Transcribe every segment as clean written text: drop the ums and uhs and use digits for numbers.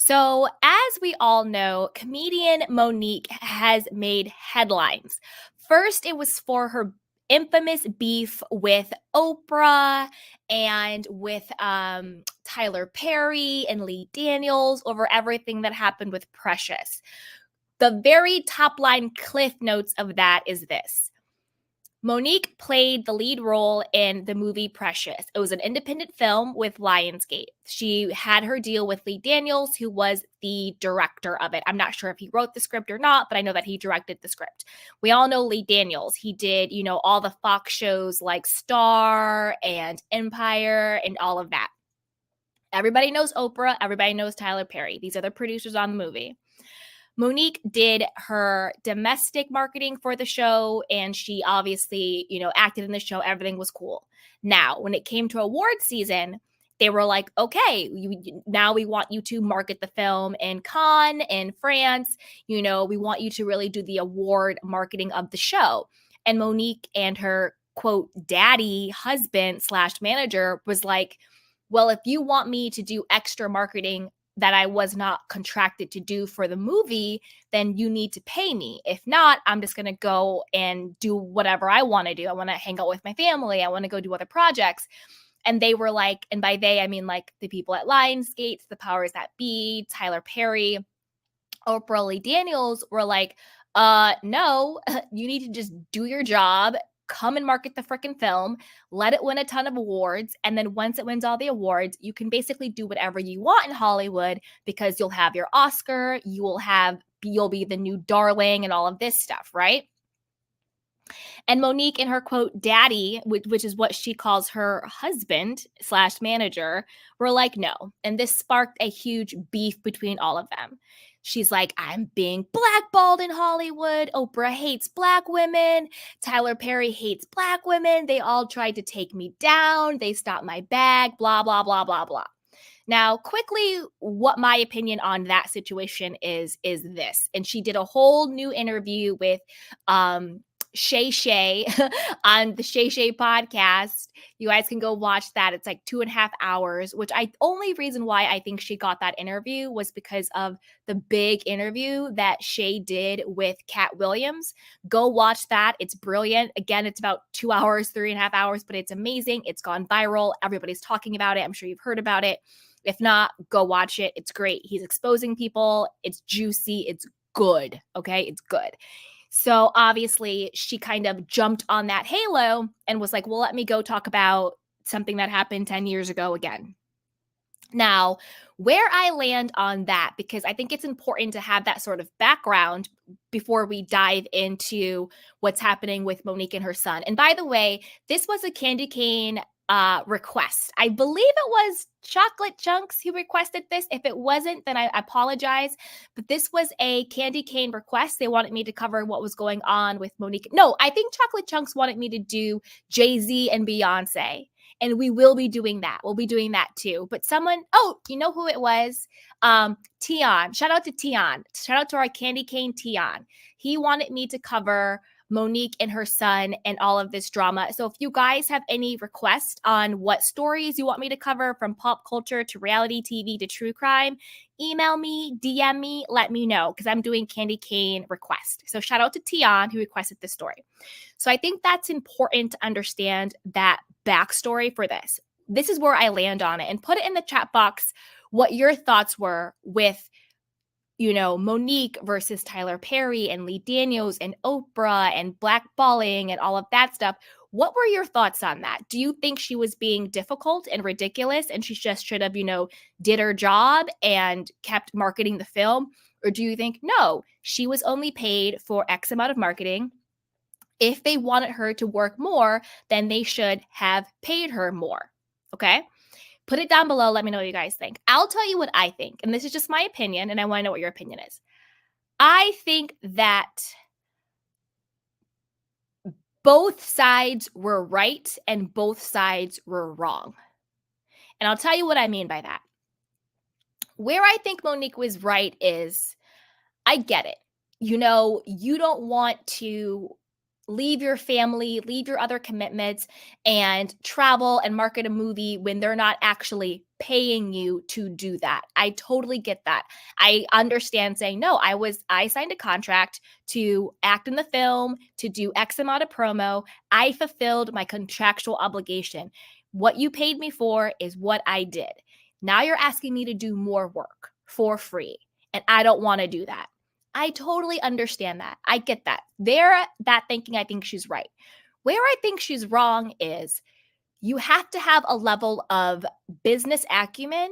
So, as we all know, comedian Monique has made headlines. First, it was for her infamous beef with Oprah and with Tyler Perry and Lee Daniels over everything that happened with Precious. The very top line cliff notes of that is this: Monique played the lead role in the movie Precious. It was an independent film with Lionsgate. She had her deal with Lee Daniels, who was the director of it. I'm not sure if he wrote the script or not, but I know that he directed the script. We all know Lee Daniels. He did, all the Fox shows like Star and Empire and all of that. Everybody knows Oprah. Everybody knows Tyler Perry. These are the producers on the movie. Monique did her domestic marketing for the show, and she obviously, acted in the show. Everything was cool. Now, when it came to award season, they were like, okay, now we want you to market the film in Cannes, in France. We want you to really do the award marketing of the show. And Monique and her, quote, daddy husband / manager was like, well, if you want me to do extra marketing that I was not contracted to do for the movie, then you need to pay me. If not, I'm just going to go and do whatever I want to do. I want to hang out with my family. I want to go do other projects. And they were like, and by they, I mean like the people at Lionsgate, the powers that be, Tyler Perry, Oprah, Lee Daniels were like, no, you need to just do your job, come and market the freaking film, let it win a ton of awards. And then once it wins all the awards, you can basically do whatever you want in Hollywood because you'll have your Oscar, you'll be the new darling and all of this stuff, right? And Monique and her, quote, daddy, which is what she calls her husband / manager, were like, no. And this sparked a huge beef between all of them. She's like, I'm being blackballed in Hollywood. Oprah hates Black women. Tyler Perry hates Black women. They all tried to take me down. They stopped my bag, blah, blah, blah, blah, blah. Now, quickly, what my opinion on that situation is this. And she did a whole new interview with Shay on the Shay podcast. You guys can go watch that. It's like 2.5 hours, which only reason why I think she got that interview was because of the big interview that Shay did with Katt Williams. Go watch that. It's brilliant. Again, it's about 2 hours, 3.5 hours, but it's amazing. It's gone viral. Everybody's talking about it. I'm sure you've heard about it. If not, go watch it. It's great. He's exposing people. It's juicy. It's good. Okay. It's good. So obviously she kind of jumped on that halo and was like, well, let me go talk about something that happened 10 years ago again. Now, where I land on that, because I think it's important to have that sort of background before we dive into what's happening with Monique and her son. And by the way, this was a candy cane request. I believe it was Chocolate Chunks who requested this. If it wasn't, then I apologize. But this was a candy cane request. They wanted me to cover what was going on with Monique. No, I think Chocolate Chunks wanted me to do Jay-Z and Beyonce. And we will be doing that. We'll be doing that too. But you know who it was? Tion. Shout out to Tion. Shout out to our candy cane Tion. He wanted me to cover Monique and her son and all of this drama. So if you guys have any requests on what stories you want me to cover, from pop culture to reality TV to true crime, email me, DM me, let me know, because I'm doing candy cane request. So shout out to Tion who requested this story. So I think that's important to understand that backstory for this. This is where I land on it, and put it in the chat box what your thoughts were with Monique versus Tyler Perry and Lee Daniels and Oprah and blackballing and all of that stuff. What were your thoughts on that? Do you think she was being difficult and ridiculous and she just should have, did her job and kept marketing the film? Or do you think, no, she was only paid for X amount of marketing? If they wanted her to work more, then they should have paid her more. Okay? Put it down below. Let me know what you guys think. I'll tell you what I think. And this is just my opinion, and I want to know what your opinion is. I think that both sides were right and both sides were wrong. And I'll tell you what I mean by that. Where I think Monique was right is, I get it. You don't want to leave your family, leave your other commitments, and travel and market a movie when they're not actually paying you to do that. I totally get that. I understand saying, no, I signed a contract to act in the film, to do X amount of promo. I fulfilled my contractual obligation. What you paid me for is what I did. Now you're asking me to do more work for free, and I don't want to do that. I totally understand that. I get that. That thinking, I think she's right. Where I think she's wrong is you have to have a level of business acumen.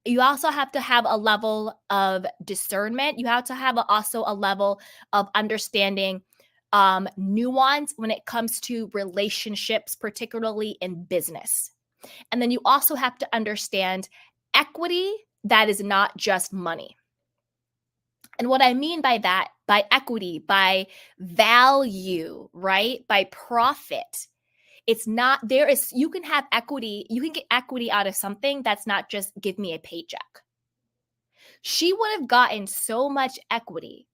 You also have to have a level of discernment. You have to have also a level of understanding nuance when it comes to relationships, particularly in business. And then you also have to understand equity that is not just money. And what I mean by that, by equity, by value, right? By profit. It's not, there is, you can have equity, you can get equity out of something that's not just give me a paycheck. She would have gotten so much equity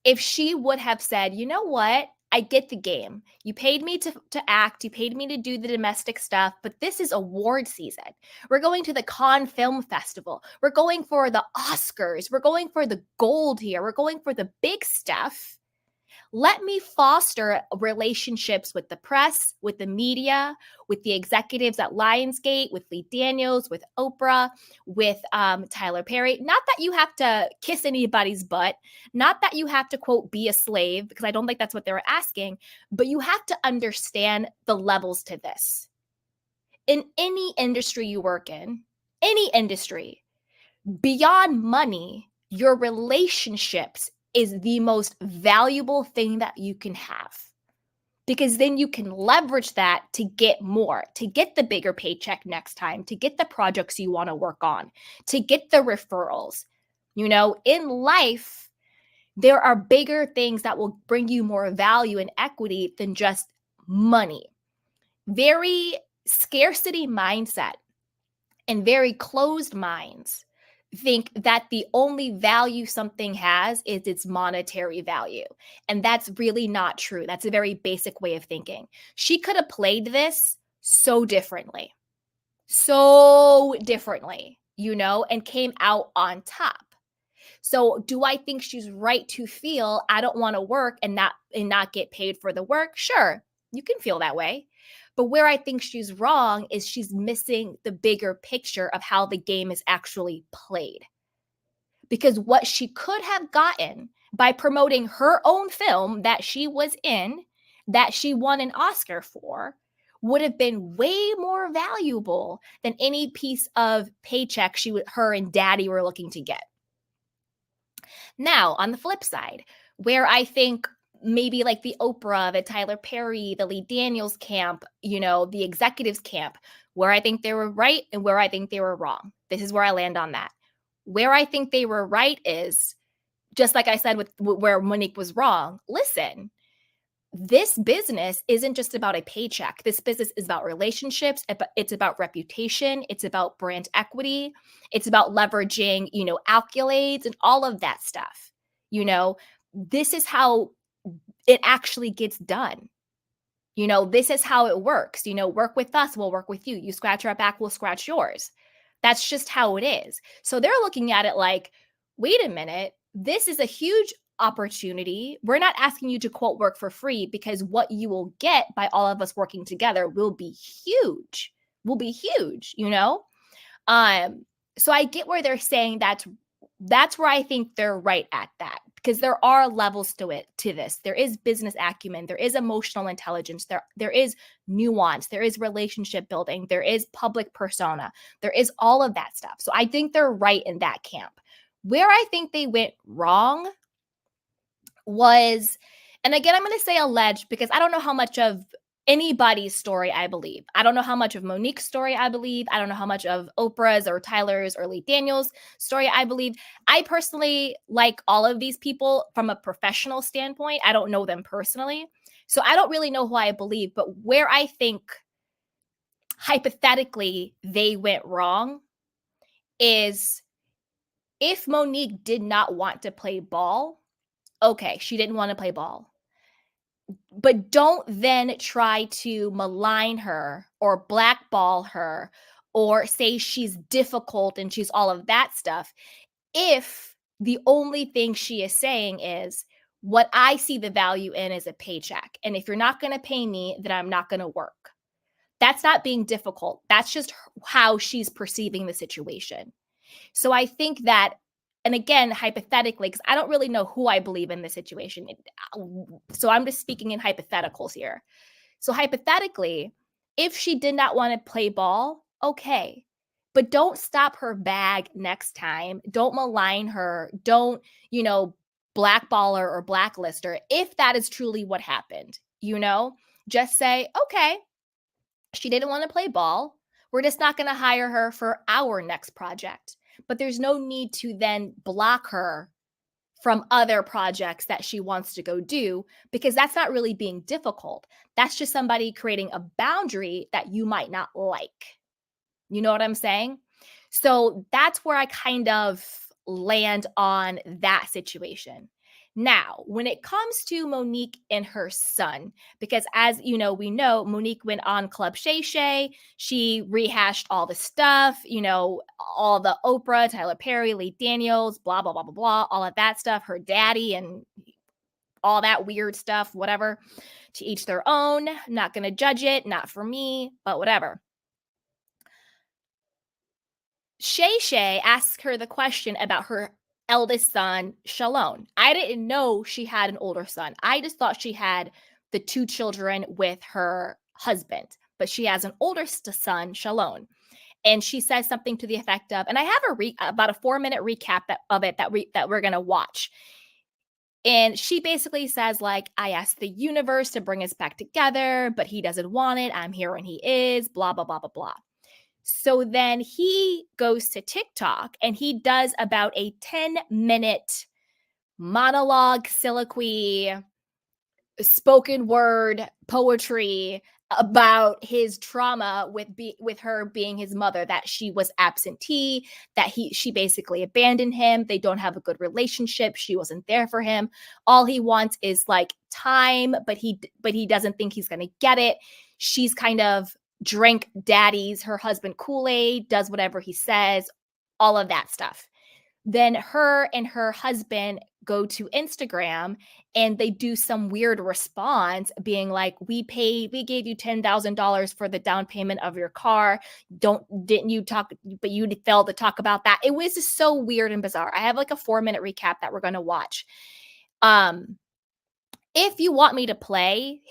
if she would have said, you know what? I get the game. You paid me to act, you paid me to do the domestic stuff, but this is award season. We're going to the Cannes Film Festival. We're going for the Oscars. We're going for the gold here. We're going for the big stuff. Let me foster relationships with the press, with the media, with the executives at Lionsgate, with Lee Daniels, with Oprah, with Tyler Perry. Not that you have to kiss anybody's butt, not that you have to, quote, be a slave, because I don't think that's what they were asking, but you have to understand the levels to this. In any industry you work in, any industry, beyond money, your relationships is the most valuable thing that you can have, because then you can leverage that to get more, to get the bigger paycheck next time, to get the projects you want to work on, to get the referrals. You know, in life, there are bigger things that will bring you more value and equity than just money. Very scarcity mindset and very closed minds think that the only value something has is its monetary value. And that's really not true. That's a very basic way of thinking. She could have played this so differently, and came out on top. So do I think she's right to feel I don't want to work and not get paid for the work? Sure, you can feel that way. But where I think she's wrong is she's missing the bigger picture of how the game is actually played. Because what she could have gotten by promoting her own film that she was in, that she won an Oscar for, would have been way more valuable than any piece of paycheck her and daddy were looking to get. Now, on the flip side, where I think maybe like the Oprah, the Tyler Perry, the Lee Daniels camp, the executives camp, where I think they were right and where I think they were wrong. This is where I land on that. Where I think they were right is, just like I said with where Monique was wrong. Listen, this business isn't just about a paycheck. This business is about relationships. It's about reputation. It's about brand equity. It's about leveraging, accolades and all of that stuff. This is how it actually gets done. This is how it works. Work with us, we'll work with you. You scratch our back, we'll scratch yours. That's just how it is. So they're looking at it like, wait a minute, this is a huge opportunity. We're not asking you to, quote, work for free, because what you will get by all of us working together will be huge. So I get where they're saying that's where I think they're right at that, because there are levels to this. There is business acumen, there is emotional intelligence, there is nuance, there is relationship building, there is public persona, there is all of that stuff. So I think they're right in that camp. Where I think they went wrong was, and again, I'm going to say alleged, because I don't know how much of anybody's story I believe. I don't know how much of Monique's story I believe. I don't know how much of Oprah's or Tyler's or Lee Daniels' story I believe. I personally like all of these people from a professional standpoint. I don't know them personally, so I don't really know who I believe. But where I think hypothetically they went wrong is, if Monique did not want to play ball, okay, she didn't want to play ball. but don't then try to malign her or blackball her or say she's difficult and she's all of that stuff if the only thing she is saying is, what I see the value in is a paycheck. And if you're not going to pay me, then I'm not going to work. That's not being difficult. That's just how she's perceiving the situation. So I think that, and again, hypothetically, because I don't really know who I believe in this situation. So I'm just speaking in hypotheticals here. So hypothetically, if she did not want to play ball, okay. But don't stop her bag next time. Don't malign her. Don't, blackball her or blacklist her if that is truly what happened. Just say, okay, she didn't want to play ball. We're just not going to hire her for our next project. But there's no need to then block her from other projects that she wants to go do, because that's not really being difficult. That's just somebody creating a boundary that you might not like. You know what I'm saying? So that's where I kind of land on that situation. Now, when it comes to Monique and her son, because as you know, we know Monique went on Club Shay. She rehashed all the stuff, all the Oprah, Tyler Perry, Lee Daniels, blah, blah, blah, blah, blah, all of that stuff, her daddy and all that weird stuff, whatever. To each their own. Not going to judge it, not for me, but whatever. Shay asked her the question about her eldest son, Shalon. I didn't know she had an older son. I just thought she had the 2 children with her husband, but she has an older son, Shalon. And she says something to the effect of, and I have about a 4-minute recap of it that we're going to watch. And she basically says, like, I asked the universe to bring us back together, but he doesn't want it. I'm here when he is, blah, blah, blah, blah, blah. So then he goes to TikTok and he does about a 10-minute monologue, soliloquy, spoken word poetry about his trauma with her being his mother, that she was absentee, that she basically abandoned him. They don't have a good relationship. She wasn't there for him. All he wants is like time, but he doesn't think he's going to get it. She's kind of drank her husband Kool-Aid, does whatever he says, all of that stuff. Then her and her husband go to Instagram and they do some weird response being like, we gave you $10,000 for the down payment of your car. Didn't you talk, but you failed to talk about that. It was just so weird and bizarre. I have like a 4-minute recap that we're going to watch. If you want me to play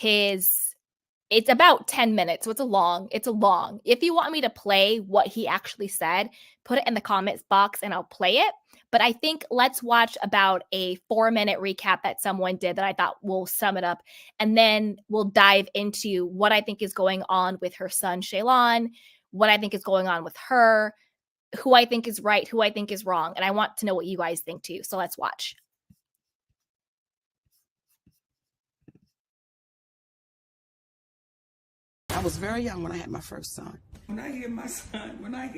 it's about 10 minutes, so it's a long. If you want me to play what he actually said, put it in the comments box and I'll play it. But I think let's watch about a 4-minute recap that someone did that I thought will sum it up. And then we'll dive into what I think is going on with her son, Shalon, what I think is going on with her, who I think is right, who I think is wrong. And I want to know what you guys think too. So let's watch. I was very young when I had my first son. When I hear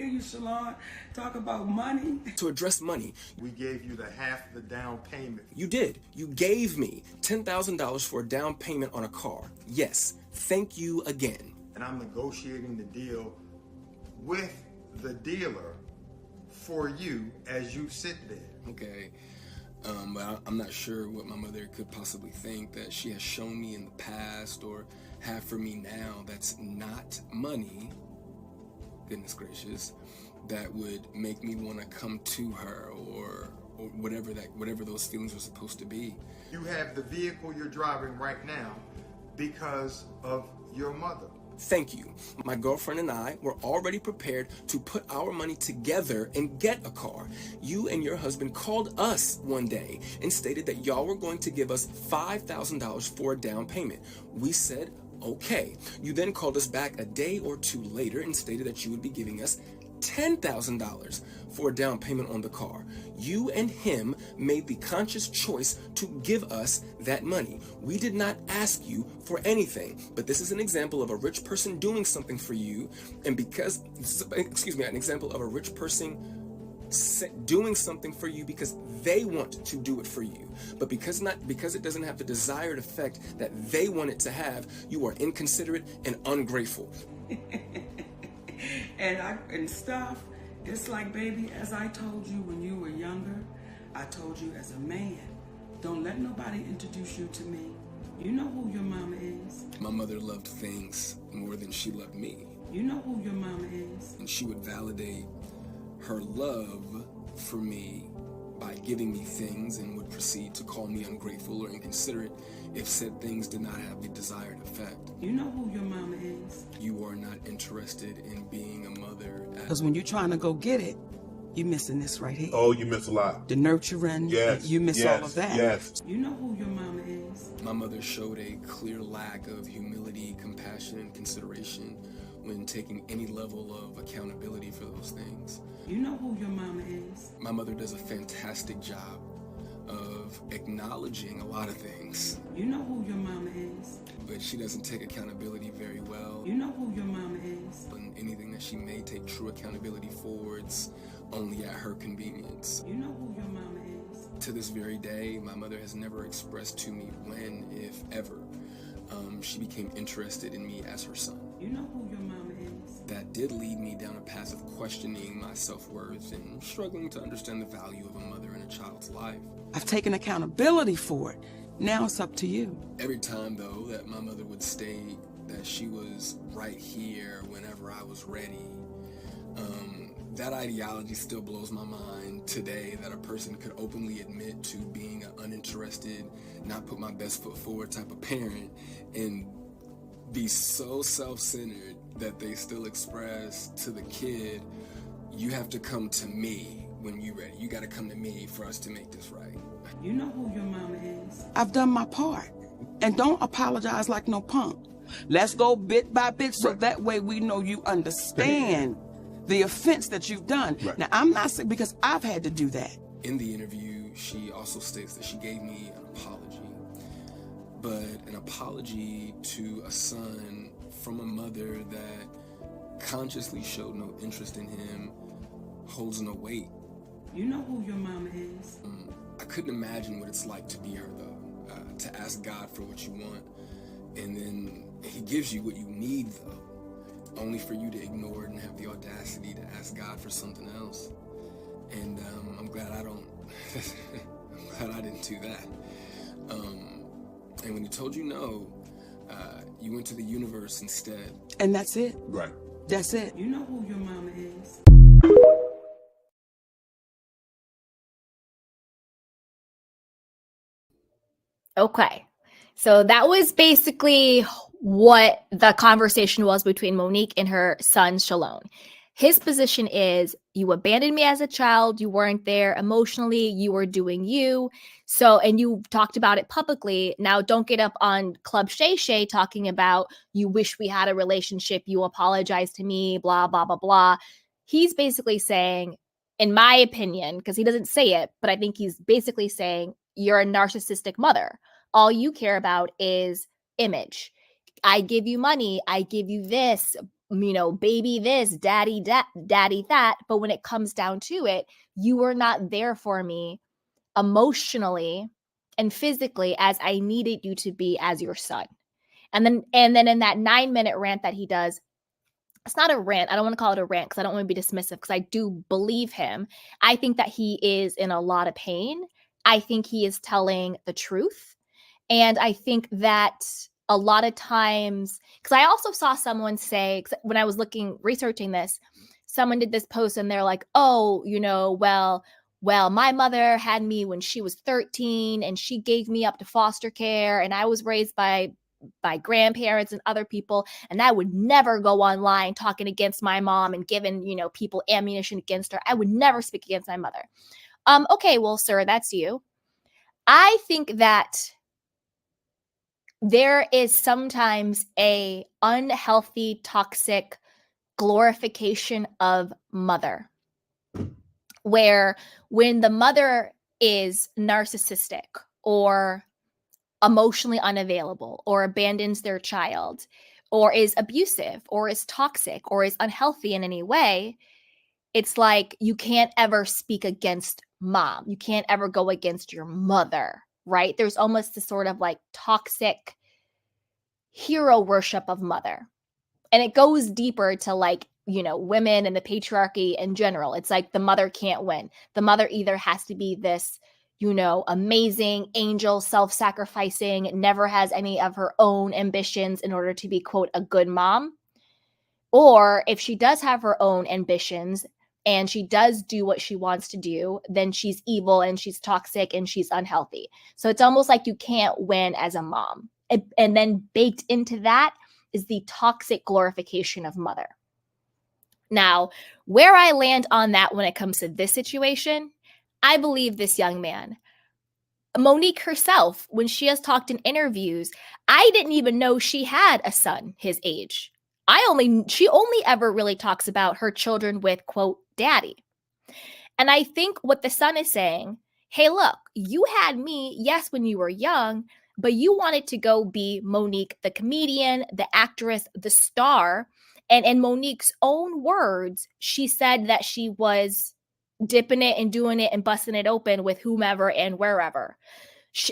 you, Shalon, talk about money. To address money. We gave you half the down payment. You did. You gave me $10,000 for a down payment on a car. Yes. Thank you again. And I'm negotiating the deal with the dealer for you as you sit there. Okay. But I'm not sure what my mother could possibly think that she has shown me in the past or have for me now that's not money, goodness gracious, that would make me want to come to her or whatever those feelings are supposed to be. You have the vehicle you're driving right now because of your mother. Thank you. My girlfriend and I were already prepared to put our money together and get a car. You and your husband called us one day and stated that y'all were going to give us $5,000 for a down payment. We said, okay. You then called us back a day or 2 later and stated that you would be giving us $10,000 for a down payment on the car. You and him made the conscious choice to give us that money. We did not ask you for anything, but this is an example of a rich person doing something for you, and an example of a rich person doing something for you because they want to do it for you, but because it doesn't have the desired effect that they want it to have, you are inconsiderate and ungrateful. and stuff. It's like, baby, as I told you when you were younger, I told you as a man, don't let nobody introduce you to me. You know who your mama is. My mother loved things more than she loved me. You know who your mama is. And she would validate her love for me by giving me things and would proceed to call me ungrateful or inconsiderate if said things did not have the desired effect. You know who your mama is. You are not interested in being a mother. Because when you're trying to go get it, you're missing this right here. Oh, you miss a lot. The nurturing, Yes. you miss all of that. Yes. You know who your mama is. My mother showed a clear lack of humility, compassion, and consideration when taking any level of accountability for those things. You know who your mama is. My mother does a fantastic job of acknowledging a lot of things, You know who your mama is. but she doesn't take accountability very well. You know who your mama is. And anything that she may take true accountability for, it's only at her convenience. You know who your mama is. To this very day, my mother has never expressed to me when, if ever, she became interested in me as her son. You know who your mama is. That did lead me down a path of questioning my self-worth and struggling to understand the value of a mother in a child's life. I've taken accountability for it. Now it's up to you. Every time, though, that my mother would state that she was right here whenever I was ready, that ideology still blows my mind today, that a person could openly admit to being an uninterested, not put my best foot forward type of parent and be so self-centered that they still express to the kid, you have to come to me when you're ready. You got to come to me for us to make this right. You know who your mama is. I've done my part. And don't apologize like no punk. Let's go bit by bit so that way we know you understand the offense that you've done. Right. Now, I'm not saying because I've had to do that. In the interview, she also states that she gave me an apology, but an apology to a son from a mother that consciously showed no interest in him holds no weight. You know who your mama is. I couldn't imagine what it's like to be her, though, to ask God for what you want, and then he gives you what you need, though, only for you to ignore it and have the audacity to ask God for something else. And I'm glad I don't, I'm glad I didn't do that. And when he told you no, you went to the universe instead. And that's it. Right. That's it. You know who your mama is. Okay. So that was basically what the conversation was between Monique and her son, Shalon. His position is, you abandoned me as a child. You weren't there emotionally. You were doing you. So, and you talked about it publicly. Now don't get up on Club Shay talking about, you wish we had a relationship. You apologize to me, blah, blah, blah, blah. He's basically saying, in my opinion, because he doesn't say it, but I think he's basically saying, you're a narcissistic mother. All you care about is image. I give you money. I give you this, baby this, daddy that. But when it comes down to it, you were not there for me emotionally and physically as I needed you to be as your son. And then in that 9-minute rant that he does, it's not a rant. I don't want to call it a rant because I don't want to be dismissive, because I do believe him. I think that he is in a lot of pain. I think he is telling the truth. And I think that a lot of times, because I also saw someone say, when I was researching this, someone did this post and they're like, oh, well, my mother had me when she was 13 and she gave me up to foster care and I was raised by grandparents and other people, and I would never go online talking against my mom and giving, people ammunition against her. I would never speak against my mother. Okay, well, sir, that's you. I think that there is sometimes a unhealthy, toxic glorification of mother, where when the mother is narcissistic or emotionally unavailable or abandons their child or is abusive or is toxic or is unhealthy in any way, It's like you can't ever speak against mom. You can't ever go against your mother, right? There's almost this sort of like toxic hero worship of mother. And it goes deeper to like, women and the patriarchy in general. It's like the mother can't win. The mother either has to be this, amazing angel, self-sacrificing, never has any of her own ambitions in order to be, quote, a good mom. Or if she does have her own ambitions and she does do what she wants to do, then she's evil and she's toxic and she's unhealthy. So it's almost like you can't win as a mom. And then baked into that is the toxic glorification of mother. Now, where I land on that when it comes to this situation, I believe this young man, Monique herself, when she has talked in interviews, I didn't even know she had a son his age. She only ever really talks about her children with, quote, daddy. And I think what the son is saying, hey, look, you had me, yes, when you were young, but you wanted to go be Monique, the comedian, the actress, the star. And in Monique's own words, she said that she was dipping it and doing it and busting it open with whomever and wherever.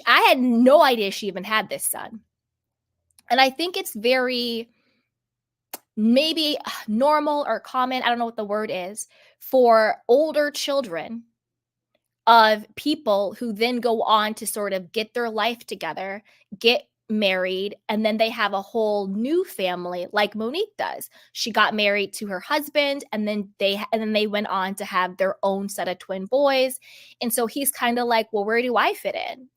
I had no idea she even had this son. And I think it's very maybe normal or common, I don't know what the word is, for older children of people who then go on to sort of get their life together, get married, and then they have a whole new family like Monique does. She got married to her husband and then they went on to have their own set of twin boys. And so he's kind of like, well, where do I fit in?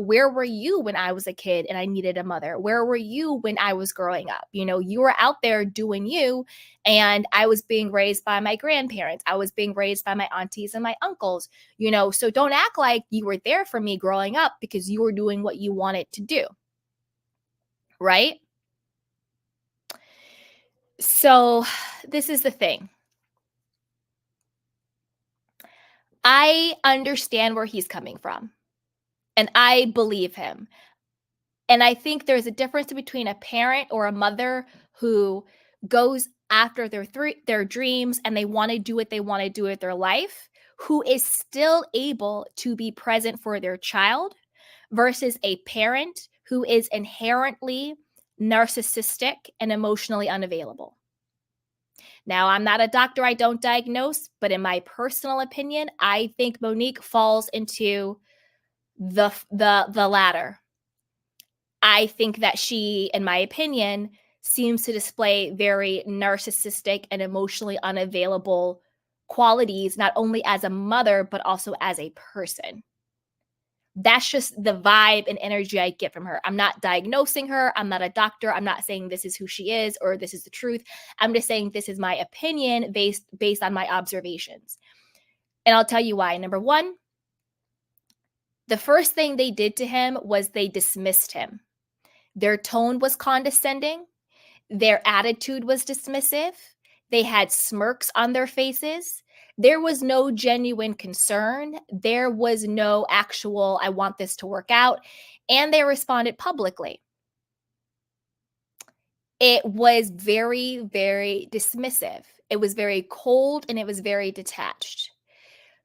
Where were you when I was a kid and I needed a mother? Where were you when I was growing up? You were out there doing you, and I was being raised by my grandparents. I was being raised by my aunties and my uncles, so don't act like you were there for me growing up because you were doing what you wanted to do. Right? So this is the thing. I understand where he's coming from, and I believe him. And I think there's a difference between a parent or a mother who goes after their dreams and they want to do what they want to do with their life, who is still able to be present for their child, versus a parent who is inherently narcissistic and emotionally unavailable. Now, I'm not a doctor, I don't diagnose, but in my personal opinion, I think Monique falls into the latter. I think that she, in my opinion, seems to display very narcissistic and emotionally unavailable qualities, not only as a mother, but also as a person. That's just the vibe and energy I get from her. I'm not diagnosing her. I'm not a doctor. I'm not saying this is who she is or this is the truth. I'm just saying this is my opinion based on my observations. And I'll tell you why. Number one, the first thing they did to him was they dismissed him. Their tone was condescending. Their attitude was dismissive. They had smirks on their faces. There was no genuine concern. There was no actual, I want this to work out. And they responded publicly. It was very, very dismissive. It was very cold and it was very detached.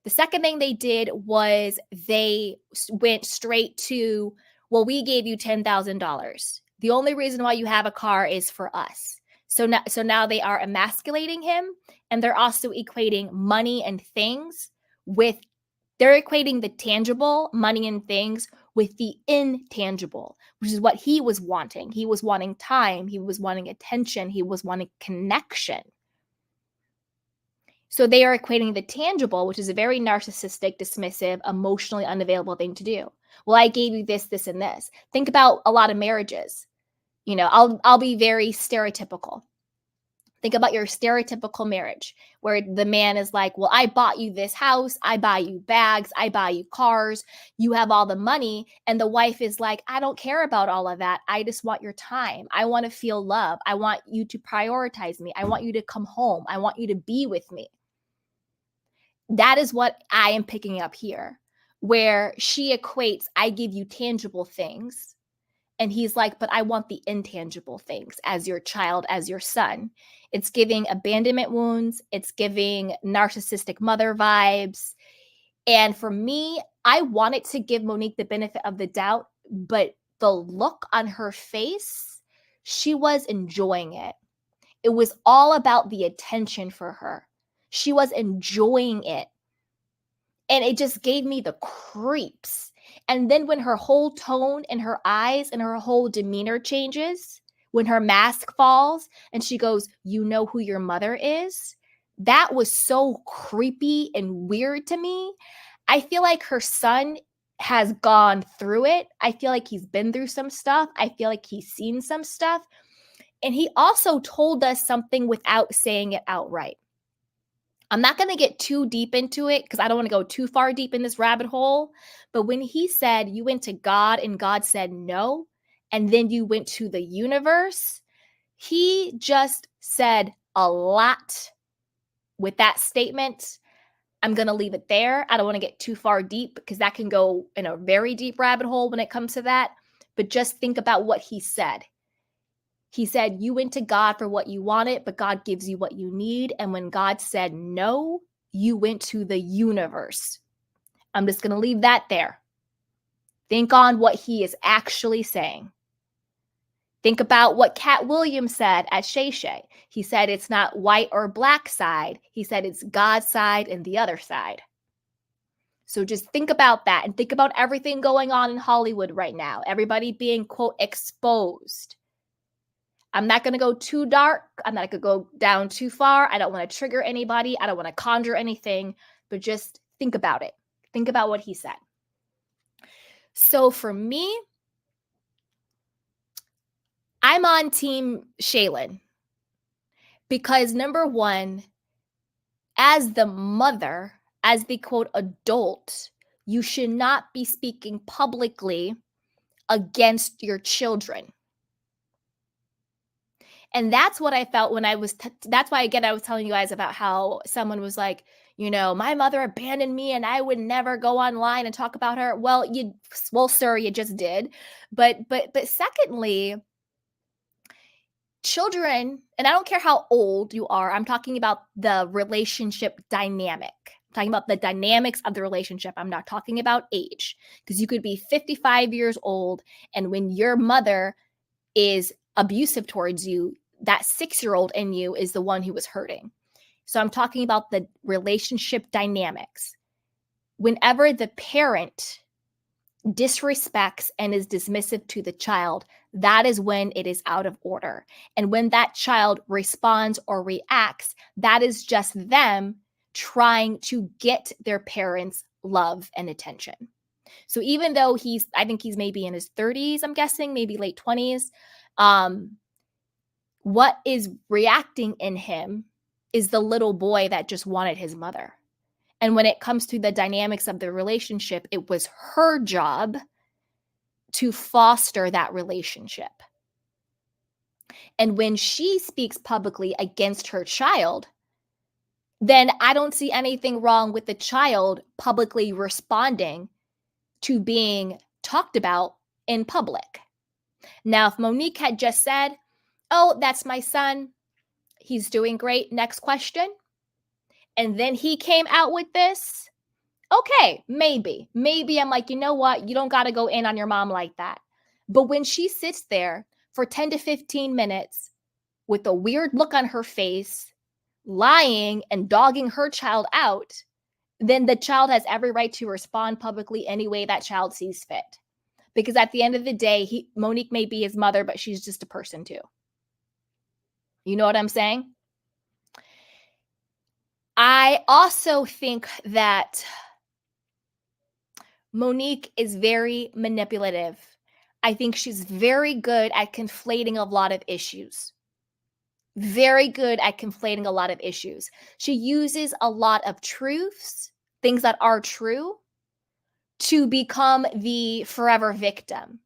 The second thing they did was they went straight to, well, we gave you $10,000. The only reason why you have a car is for us. So now they are emasculating him, and they're also equating money and things with, they're equating the tangible, money and things, with the intangible, which is what he was wanting. He was wanting time. He was wanting attention. He was wanting connection. So they are equating the tangible, which is a very narcissistic, dismissive, emotionally unavailable thing to do. Well, I gave you this, this, and this. Think about a lot of marriages. I'll be very stereotypical. Think about your stereotypical marriage where the man is like, well, I bought you this house. I buy you bags. I buy you cars. You have all the money. And the wife is like, I don't care about all of that. I just want your time. I want to feel love. I want you to prioritize me. I want you to come home. I want you to be with me. That is what I am picking up here, where she equates, I give you tangible things, And he's like, but I want the intangible things as your child, as your son. It's giving abandonment wounds. It's giving narcissistic mother vibes. And for me, I wanted to give Monique the benefit of the doubt, but the look on her face, she was enjoying it. It was all about the attention for her. She was enjoying it. And it just gave me the creeps. And then when her whole tone in her eyes and her whole demeanor changes, when her mask falls and she goes, "You know who your mother is?" That was so creepy and weird to me. I feel like her son has gone through it. I feel like he's been through some stuff. I feel like he's seen some stuff. And he also told us something without saying it outright. I'm not going to get too deep into it because I don't want to go too far deep in this rabbit hole. But when he said you went to God and God said no, and then you went to the universe, he just said a lot with that statement. I'm going to leave it there. I don't want to get too far deep because that can go in a very deep rabbit hole when it comes to that. But just think about what he said. He said, you went to God for what you wanted, but God gives you what you need. And when God said no, you went to the universe. I'm just going to leave that there. Think on what he is actually saying. Think about what Katt Williams said at Shay. He said it's not white or black side. He said it's God's side and the other side. So just think about that and think about everything going on in Hollywood right now. Everybody being, quote, exposed. I'm not going to go too dark. I'm not going to go down too far. I don't want to trigger anybody. I don't want to conjure anything, but just think about it. Think about what he said. So for me, I'm on team Shalon because number one, as the mother, as the quote adult, you should not be speaking publicly against your children. And that's what I felt when I was, that's why, again, I was telling you guys about how someone was like, you know, my mother abandoned me and I would never go online and talk about her. Well, sir, you just did. But secondly, children, and I don't care how old you are, I'm talking about the relationship dynamic. I'm talking about the dynamics of the relationship. I'm not talking about age, because you could be 55 years old and when your mother is abusive towards you, that 6-year-old in you is the one who was hurting. So I'm talking about the relationship dynamics. Whenever the parent disrespects and is dismissive to the child, that is when it is out of order. And when that child responds or reacts, that is just them trying to get their parents' love and attention. So even though I think he's maybe in his 30s, I'm guessing, maybe late 20s, what is reacting in him is the little boy that just wanted his mother. And when it comes to the dynamics of the relationship, it was her job to foster that relationship. And when she speaks publicly against her child, then I don't see anything wrong with the child publicly responding to being talked about in public. Now, if Monique had just said, oh, that's my son, he's doing great, next question, and then he came out with this, okay, maybe I'm like, you know what? You don't got to go in on your mom like that. But when she sits there for 10 to 15 minutes with a weird look on her face, lying and dogging her child out, then the child has every right to respond publicly any way that child sees fit. Because at the end of the day, Monique may be his mother, but she's just a person too. You know what I'm saying? I also think that Monique is very manipulative. I think she's very good at conflating a lot of issues. Very good at conflating a lot of issues. She uses a lot of truths, things that are true, to become the forever victim.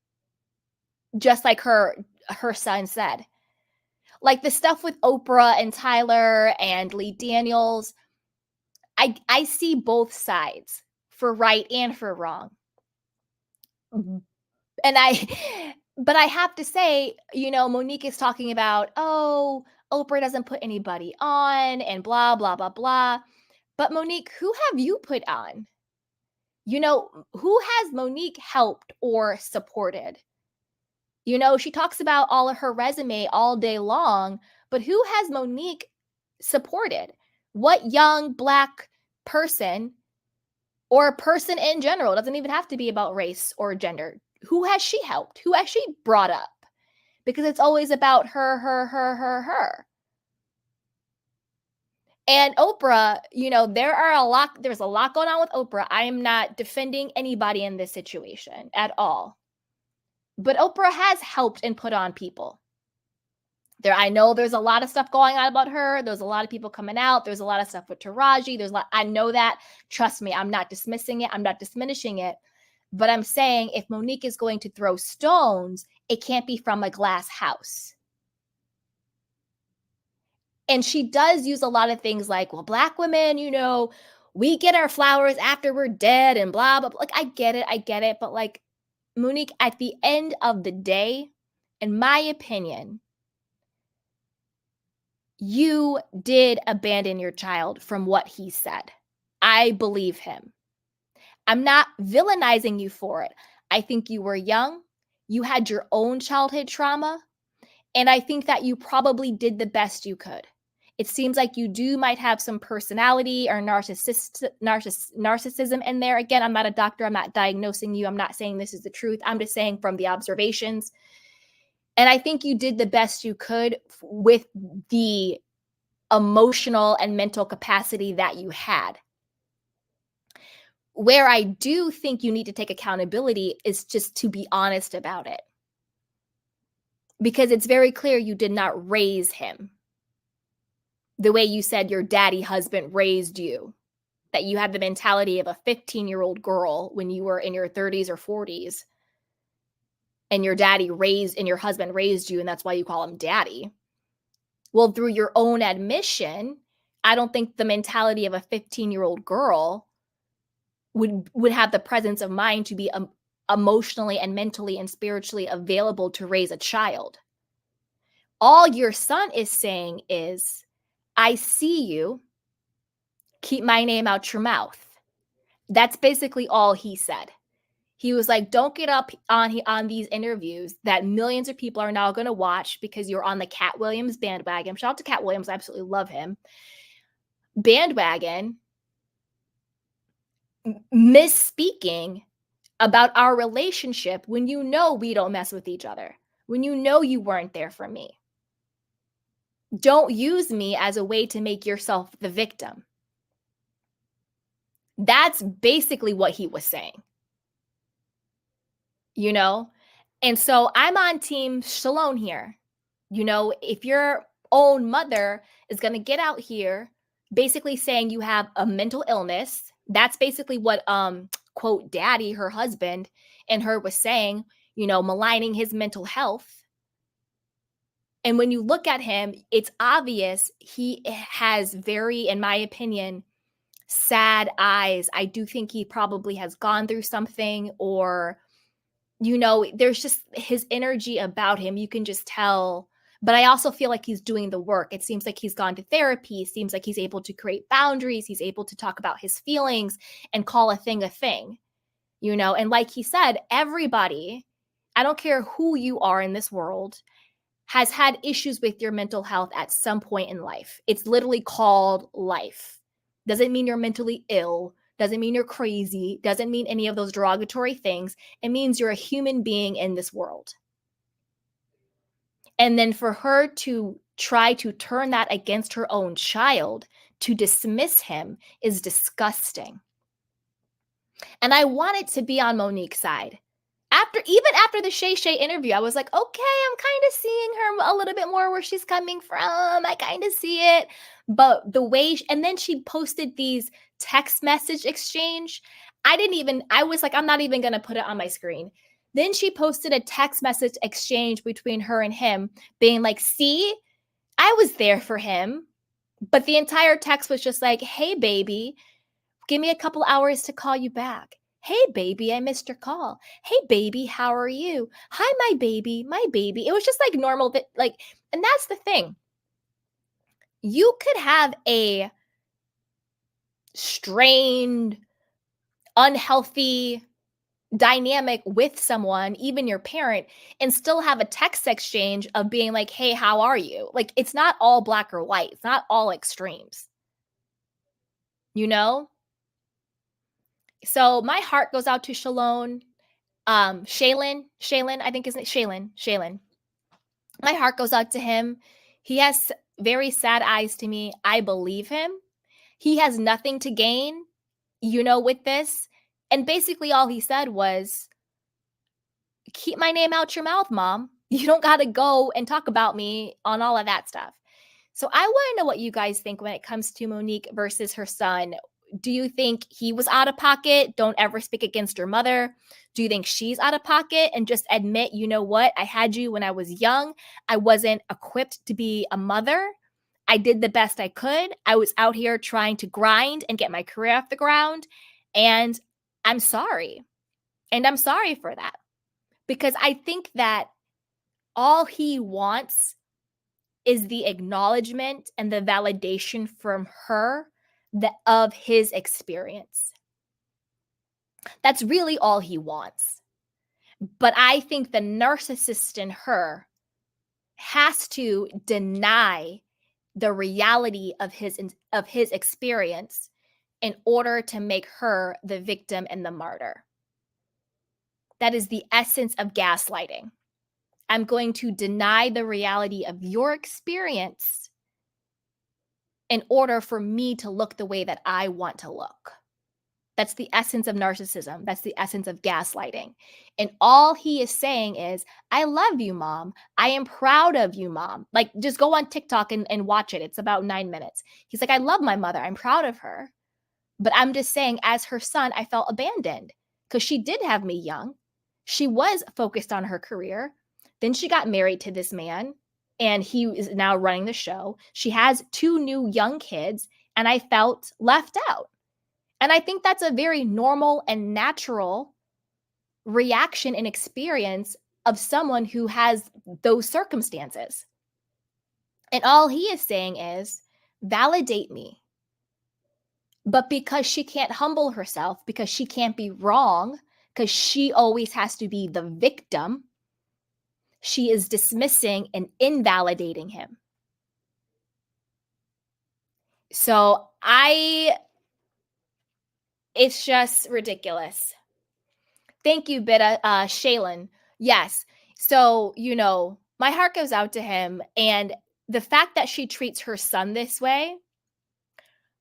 Just like her son said. Like the stuff with Oprah and Tyler and Lee Daniels, I see both sides, for right and for wrong. And But I have to say, Monique is talking about, oh, Oprah doesn't put anybody on and blah, blah, blah, blah. But Monique, who have you put on? Who has Monique helped or supported? She talks about all of her resume all day long, but who has Monique supported? What young Black person or a person in general, doesn't even have to be about race or gender, who has she helped? Who has she brought up? Because it's always about her, her, her, her, her. And Oprah, there's a lot going on with Oprah. I am not defending anybody in this situation at all. But Oprah has helped and put on people. I know there's a lot of stuff going on about her. There's a lot of people coming out. There's a lot of stuff with Taraji. I know that. Trust me, I'm not dismissing it. I'm not diminishing it. But I'm saying if Monique is going to throw stones, it can't be from a glass house. And she does use a lot of things like, well, Black women, we get our flowers after we're dead and blah, blah, blah. Like, I get it. But like, Monique, at the end of the day, in my opinion, you did abandon your child from what he said. I believe him. I'm not villainizing you for it. I think you were young. You had your own childhood trauma. And I think that you probably did the best you could. It seems like you might have some personality or narcissism in there. Again, I'm not a doctor. I'm not diagnosing you. I'm not saying this is the truth. I'm just saying from the observations. And I think you did the best you could with the emotional and mental capacity that you had. Where I do think you need to take accountability is just to be honest about it. Because it's very clear you did not raise him the way you said your daddy husband raised you. That you had the mentality of a 15-year-old girl when you were in your 30s or 40s. And your husband raised you, and that's why you call him daddy. Well, through your own admission, I don't think the mentality of a 15-year-old girl would have the presence of mind to be emotionally and mentally and spiritually available to raise a child. All your son is saying is, I see you, keep my name out your mouth. That's basically all he said. He was like, don't get up on these interviews that millions of people are now going to watch because you're on the Katt Williams bandwagon. Shout out to Katt Williams. I absolutely love him. Bandwagon, misspeaking about our relationship when we don't mess with each other, when you weren't there for me. Don't use me as a way to make yourself the victim. That's basically what he was saying. And so I'm on team Shalon here. If your own mother is going to get out here basically saying you have a mental illness, that's basically what, quote, daddy, her husband, and her was saying, maligning his mental health. And when you look at him, it's obvious he has very, in my opinion, sad eyes. I do think he probably has gone through something, or there's just his energy about him. You can just tell. But I also feel like he's doing the work. It seems like he's gone to therapy. It seems like he's able to create boundaries. He's able to talk about his feelings and call a thing a thing. And like he said, everybody, I don't care who you are in this world, has had issues with your mental health at some point in life. It's literally called life. Doesn't mean you're mentally ill. Doesn't mean you're crazy. Doesn't mean any of those derogatory things. It means you're a human being in this world. And then for her to try to turn that against her own child, to dismiss him, is disgusting. And I wanted to be on Monique's side. Even after the Shay interview, I was like, okay, I'm kind of seeing her a little bit more where she's coming from. I kind of see it. But the way, and then she posted these text message exchange. I was like, I'm not even going to put it on my screen. Then she posted a text message exchange between her and him being like, see, I was there for him. But the entire text was just like, hey, baby, give me a couple hours to call you back. Hey, baby, I missed your call. Hey, baby, how are you? Hi, my baby, my baby. It was just like normal, like, and that's the thing. You could have a strained, unhealthy dynamic with someone, even your parent, and still have a text exchange of being like, hey, how are you? Like, it's not all black or white, it's not all extremes, you know? So my heart goes out to Shalon. Shalon, I think isn't it Shalon. My heart goes out to him. He has very sad eyes to me. I believe him. He has nothing to gain, with this. And basically all he said was, keep my name out your mouth, mom. You don't got to go and talk about me on all of that stuff. So I want to know what you guys think when it comes to Monique versus her son. Do you think he was out of pocket? Don't ever speak against your mother. Do you think she's out of pocket and just admit, you know what? I had you when I was young. I wasn't equipped to be a mother. I did the best I could. I was out here trying to grind and get my career off the ground. And I'm sorry. And I'm sorry for that. Because I think that all he wants is the acknowledgement and the validation from her of his experience. That's really all he wants. But I think the narcissist in her has to deny the reality of his experience in order to make her the victim and the martyr. That is the essence of gaslighting. I'm going to deny the reality of your experience in order for me to look the way that I want to look. That's the essence of narcissism. That's the essence of gaslighting. And all he is saying is, I love you, mom. I am proud of you, mom. Like, just go on TikTok and watch it. It's about 9 minutes. He's like, I love my mother. I'm proud of her. But I'm just saying, as her son, I felt abandoned because she did have me young. She was focused on her career. Then she got married to this man, and he is now running the show. She has 2 new young kids, and I felt left out. And I think that's a very normal and natural reaction and experience of someone who has those circumstances. And all he is saying is, validate me. But because she can't humble herself, because she can't be wrong, because she always has to be the victim, she is dismissing and invalidating him. So it's just ridiculous. Thank you, Shalon. Yes. So, my heart goes out to him. And the fact that she treats her son this way,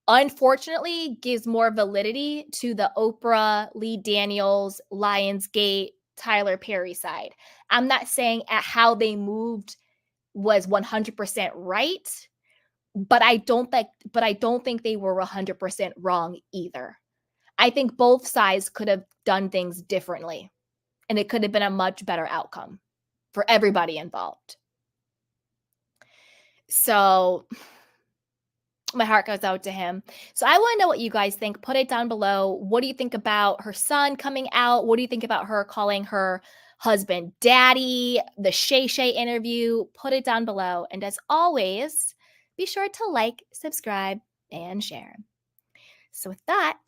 unfortunately, gives more validity to the Oprah, Lee Daniels, Lionsgate, Tyler Perry side. I'm not saying at how they moved was 100% right, but I don't think they were 100% wrong either. I think both sides could have done things differently, and it could have been a much better outcome for everybody involved. So my heart goes out to him. So I want to know what you guys think. Put it down below. What do you think about her son coming out? What do you think about her calling her husband daddy? The Shay interview? Put it down below. And as always, be sure to like, subscribe, and share. So with that,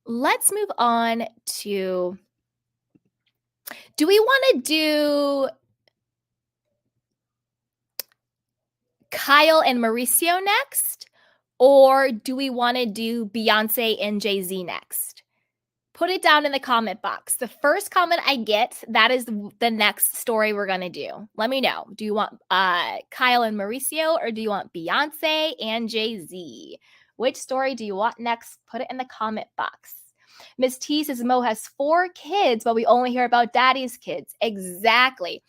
let's move on to, do we want to do Kyle and Mauricio next? Or do we want to do Beyonce and Jay-Z next? Put it down in the comment box. The first comment I get, that is the next story we're going to do. Let me know. Do you want Kyle and Mauricio, or do you want Beyonce and Jay-Z? Which story do you want next? Put it in the comment box. Miss T says Mo has 4 kids, but we only hear about daddy's kids. Exactly.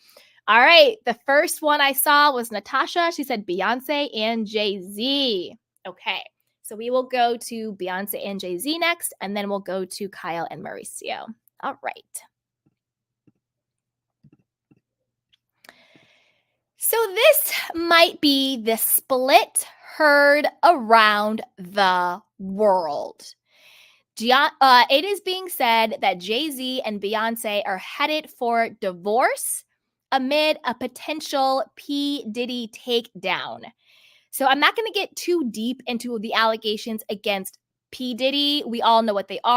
All right. The first one I saw was Natasha. She said Beyonce and Jay-Z. Okay. So we will go to Beyonce and Jay-Z next, and then we'll go to Kyle and Mauricio. All right. So this might be the split heard around the world. It is being said that Jay-Z and Beyonce are headed for divorce amid a potential P. Diddy takedown. So I'm not going to get too deep into the allegations against P. Diddy. We all know what they are.